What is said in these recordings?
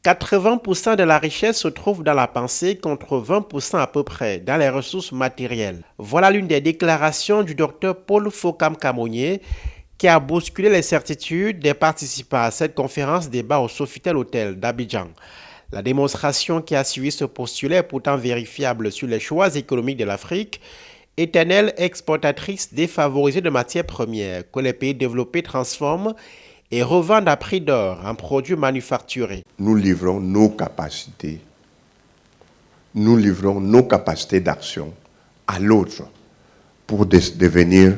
80% de la richesse se trouve dans la pensée contre 20% à peu près dans les ressources matérielles. Voilà l'une des déclarations du docteur Paul Fokam-Kamonier qui a bousculé les certitudes des participants à cette conférence débat au Sofitel Hotel d'Abidjan. La démonstration qui a suivi ce postulat est pourtant vérifiable sur les choix économiques de l'Afrique, éternelle exportatrice défavorisée de matières premières que les pays développés transforment et revendent à prix d'or en produits manufacturés. Nous livrons nos capacités d'action à l'autre pour devenir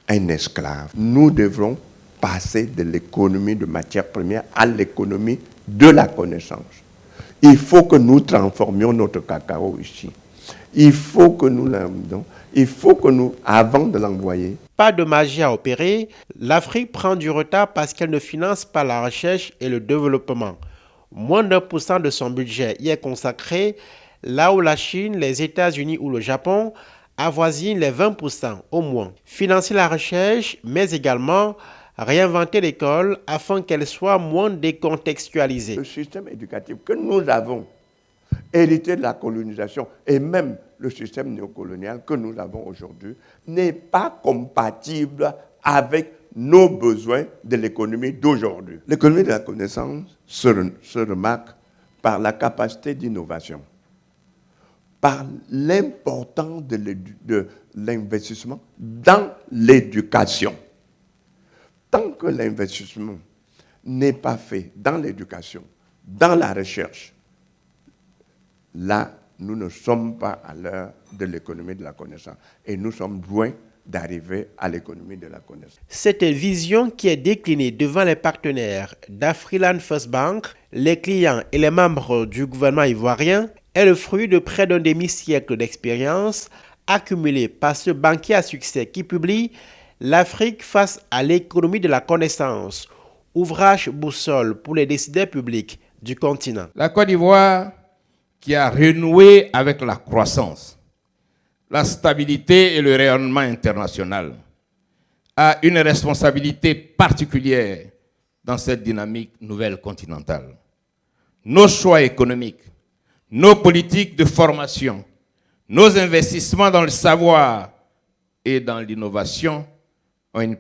un esclave. Nous devrons passer de l'économie de matières premières à l'économie de la connaissance. Il faut que nous transformions notre cacao ici. Il faut que nous l'envoyions. Avant de l'envoyer. Pas de magie à opérer, l'Afrique prend du retard parce qu'elle ne finance pas la recherche et le développement. Moins d'1% de son budget y est consacré, là où la Chine, les États-Unis ou le Japon avoisinent les 20% au moins. Financer la recherche, mais également réinventer l'école afin qu'elle soit moins décontextualisée. Le système éducatif que nous avons hérité de la colonisation et même le système néocolonial que nous avons aujourd'hui n'est pas compatible avec nos besoins de l'économie d'aujourd'hui. L'économie de la connaissance se remarque par la capacité d'innovation, par l'importance de l'investissement dans l'éducation. Tant que l'investissement n'est pas fait dans l'éducation, dans la recherche, là, nous ne sommes pas à l'heure de l'économie de la connaissance. Et nous sommes loin d'arriver à l'économie de la connaissance. Cette vision qui est déclinée devant les partenaires d'Afriland First Bank, les clients et les membres du gouvernement ivoirien est le fruit de près d'un demi-siècle d'expérience accumulée par ce banquier à succès qui publie L'Afrique face à l'économie de la connaissance, ouvrage boussole pour les décideurs publics du continent. La Côte d'Ivoire, qui a renoué avec la croissance, la stabilité et le rayonnement international, a une responsabilité particulière dans cette dynamique nouvelle continentale. Nos choix économiques, nos politiques de formation, nos investissements dans le savoir et dans l'innovation ont une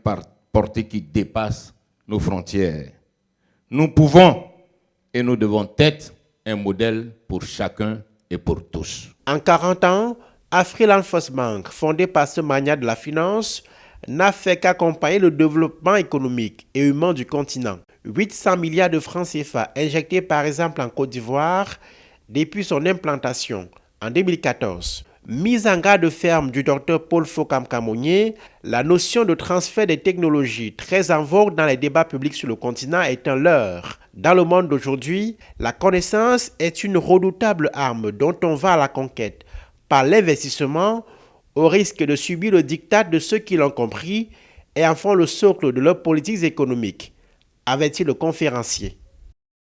portée qui dépasse nos frontières. Nous pouvons et nous devons être un modèle pour chacun et pour tous. En 40 ans, Afriland First Bank, fondé par ce magnat de la finance, n'a fait qu'accompagner le développement économique et humain du continent. 800 milliards de francs CFA injectés par exemple en Côte d'Ivoire depuis son implantation en 2014. Mise en garde ferme du docteur Paul Fokam-Kamonier, la notion de transfert des technologies très en vogue dans les débats publics sur le continent est un leurre. Dans le monde d'aujourd'hui, la connaissance est une redoutable arme dont on va à la conquête par l'investissement au risque de subir le diktat de ceux qui l'ont compris et en font le socle de leurs politiques économiques, avait-il le conférencier.